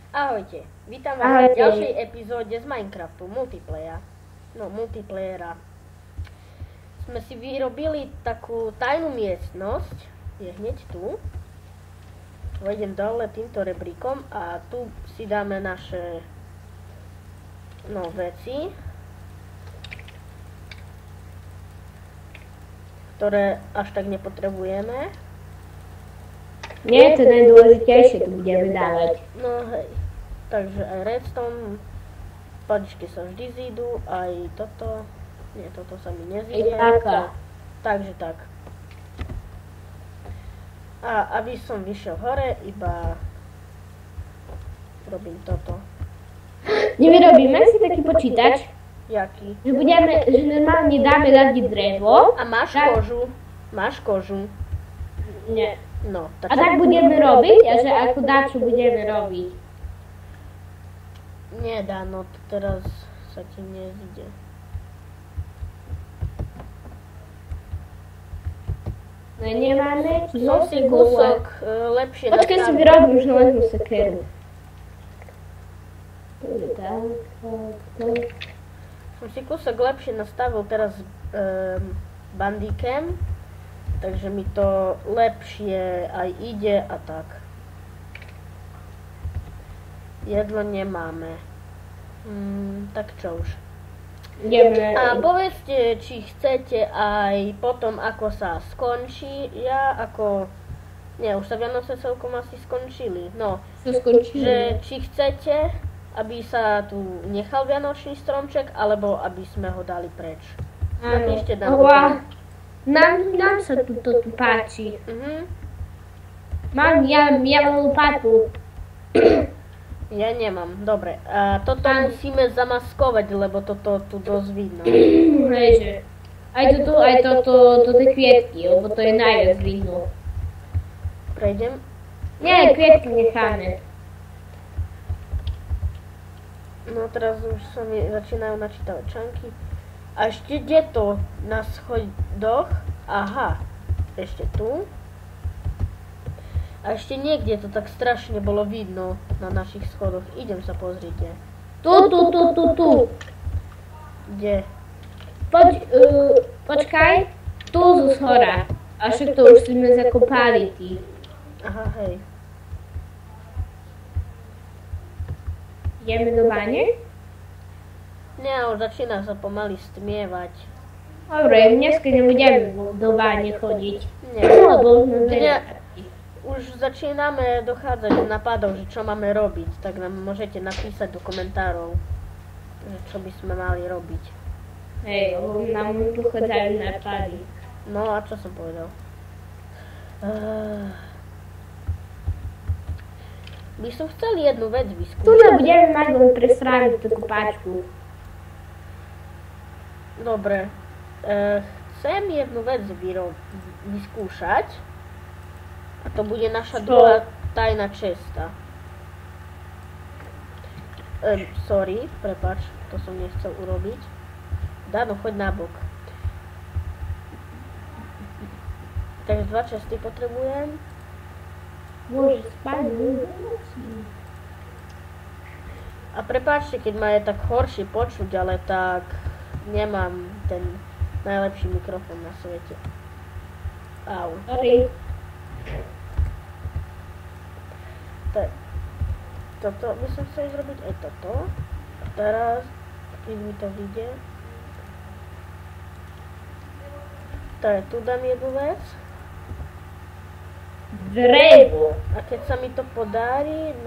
Ahojte, vítam vás v ďalšej epizóde z Minecraftu, multiplayera. Sme si vyrobili takú tajnú miestnosť, je hneď tu. Vojdem dole týmto rebríkom a tu si dáme naše veci, ktoré až tak nepotrebujeme. Nie, to najdôležitejšie tu budeme dávať. No hej, takže aj redstone, paličky sa vždy zídu, aj toto, nie, toto sa mi nezíde. Takže tak. A aby som vyšiel hore, iba robím toto. Nevyrobíme si taký počítač? Jaký? Že normálne dáme dať drevo. A máš kožu? Nie. No, a tak budeme robiť? A že ako čo budeme robiť? Nie, Dano, to teraz sa ti nezíde. No nemáme? Som si kúsok lepšie nastavil. Počkaj, si vyrobím železnú sekeru. Som si kúsok lepšie nastavil teraz bandíkem. Takže mi to lepšie aj ide a tak. Jedlo nemáme. Tak čo už. Ideme. A povedzte, či chcete aj potom, ako sa skončí. Už sa Vianoce celkom asi skončili. No, že či chcete, aby sa tu nechal vianočný stromček, alebo aby sme ho dali preč. Napíšte nám. Nám sa tu páči. Mám ja lopatu. Ja nemám, dobre. Toto musíme zamaskovať, lebo toto tu dosť vidno. Hejže. Aj toto kvietky, lebo to je najviac vidno. Prejdem? Nie, kvietky necháme. No teraz už sa mi začínajú načítavať čanky. A ešte kde to? Na schodoch? Aha, ešte tu. A ešte niekde to tak strašne bolo vidno na našich schodoch. Idem sa pozrieť. Tu. Kde? Počkaj, tu z hora. A však to už sme zakopali ty. Aha, hej. Ideme do bane? Nie, už začína sa pomaly stmievať. Dobre, dneska nebudeme do báne chodiť. Nie. Lebo už začíname dochádzať do nápadov, že čo máme robiť. Tak nám môžete napísať do komentárov, že čo by sme mali robiť. Hej, lebo nám dochádzajú nápady. No a čo som povedal? By som chcel jednu vec vyskúšať. Tu budeme mať len pre stranu takú páčku. Dobre, chcem jednu vec vyskúšať a to bude naša druhá tajná česta. Sorry, prepáč, to som nechcel urobiť. Dano, choď nabok. Takže 2 česty potrebujem. Môže spať. A prepáčte, keď ma je tak horšie počuť, ale tak nemám ten najlepší mikrofón na svete. Au. Sorry. Toto by som chcel zrobiť, aj toto. A teraz, keď mi to vyjde. Tak, tu dám jednu vec. Drevo. A keď sa mi to podarí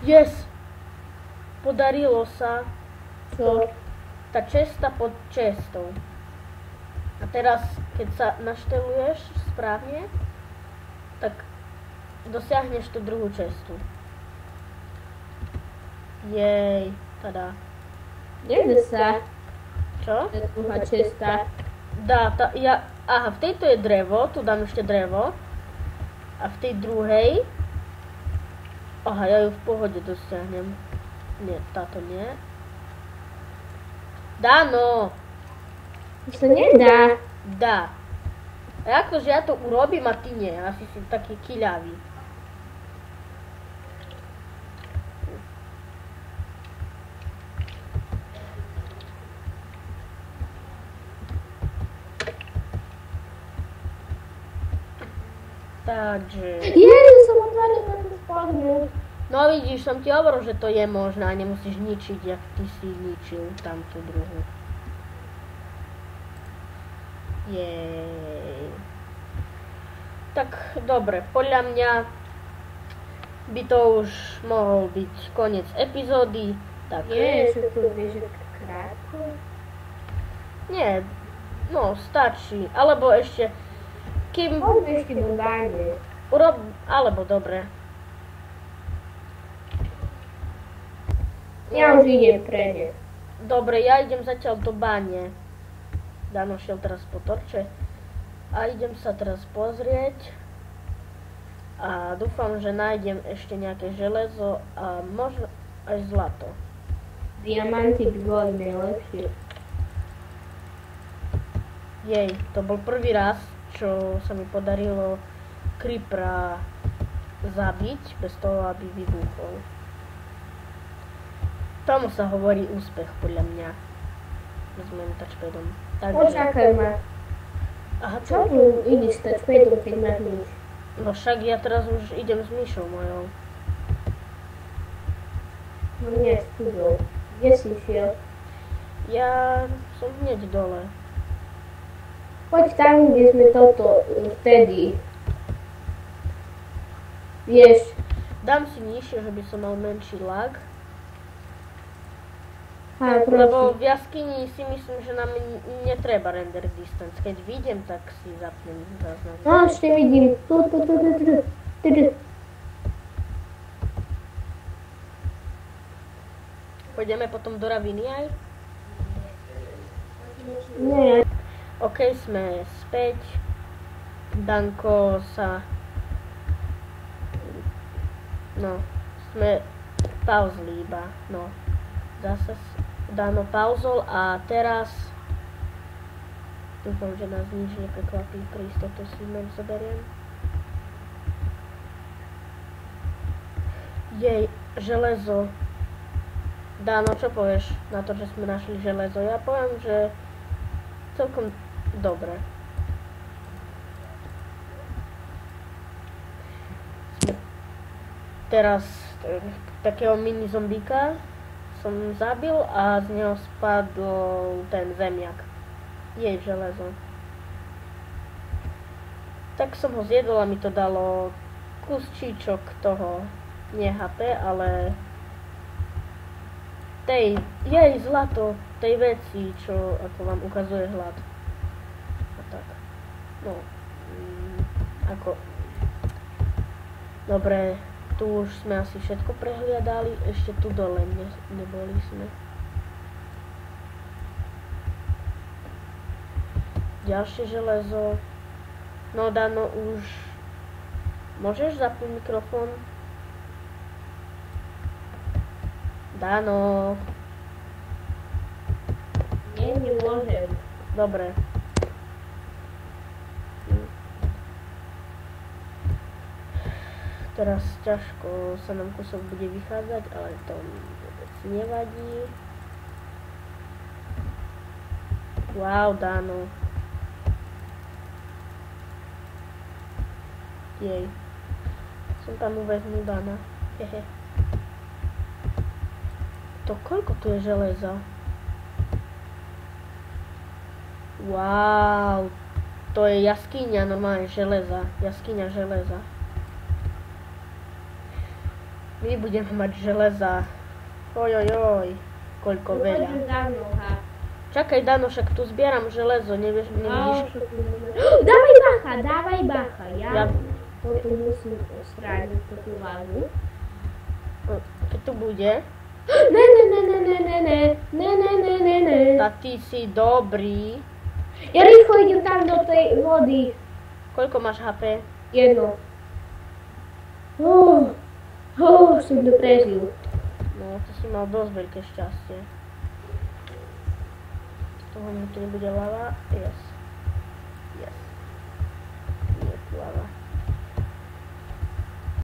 Yes! Podarilo sa. Čo? Tá česta pod čestou. A teraz, keď sa našteluješ správne, tak dosiahneš tú druhú čestu. Jej, tada. Nedá sa. Čo? To je druhá česta. Aha, v tejto je drevo, tu dám ešte drevo. A v tej druhej... Aha, ja ju v pohode dosiahnem. Nie, táto nie. Dano! To sa nedá. Dá. A akože ja to urobím a ty nie, asi si taký kyľavý. Takže... Ježiš, som otvoril ten spadnúť. No vidíš, som ti hovoril, že to je možné a nemusíš ničiť, jak ty si ničil tamtú druhú. Jej. Tak, dobre, podľa mňa by to už mohol byť koniec epizódy. Tak. Nie, že to vieš krátko. Nie, no stačí. Alebo ešte, kým... Poďme ešte do báne. Alebo dobre. Ja už idem pre ne. Dobre, ja idem zatiaľ do báne. Dano šiel teraz po torče. A idem sa teraz pozrieť. A dúfam, že nájdem ešte nejaké železo a možno aj zlato. Diamanty by boli najlepšie. Jej, to bol prvý raz, čo sa mi podarilo creepera zabiť bez toho, aby vybuchol. Tomu sa hovorí úspech, podľa mňa. S mojím touchpadom. Počakaj ma. Aha, Čo tu ideš s touchpadom, keď máš myš? No však ja teraz už idem s myšou mojou. No nie, studio. Kde si šiel? Ja som hneď dole. Poď tam, kde sme toto vtedy. Vieš. Dám si nižšie, že by som mal menší lag. prosím. Lebo v jaskyni si myslím, že nám netreba render distance. Keď vidím, tak si zapnem záznam. No, ešte vidím. Tu. Pôjdeme potom do raviny aj? Nie. OK, sme späť. Danko sa... No, sme pauzli iba, no. Zase Dano pauzol a teraz... Dúfam, že nás nič neprekvapí, pre istotu si men zoberiem. Jej, železo. Dano, čo povieš na to, že sme našli železo? Ja poviem, že celkom dobre. Teraz takého mini zombíka som zabil a z neho spadol ten zemiak. Jej, železo. Tak som ho zjedol a mi to dalo kusčíčok toho, nie HP, ale tej, jej, zlato, tej veci, čo ako vám ukazuje hlad. A tak. No. Ako. Dobre, tu už sme asi všetko prehliadali, ešte tu dole neboli sme. Ďalšie železo. No Dano, už môžeš zapnúť mikrofón? Dano. Nie, nemôžem. Dobre. Teraz ťažko sa nám kúsok bude vychádzať, ale to vôbec nevadí. Wow, Dano. Jej. Som tam uveznul Dana. Hehe. To koľko tu je železa? Wow. To je jaskyňa normálne železa. Jaskyňa železa. My budeme mať železa. Ojojoj. Koľko veľa. Čakaj, Dano, však tu zbieram železo, nevidíš? Dávaj bacha, ja potom musím ostrániť tú váhu. Keď tu bude? Ne. Tak ty si dobrý. Ja rýchlo idem tam do tej vody. Koľko máš HP? 1. Som to prežil. No, to si mal dosť veľké šťastie. Z toho mi tu nebude lava. Yes.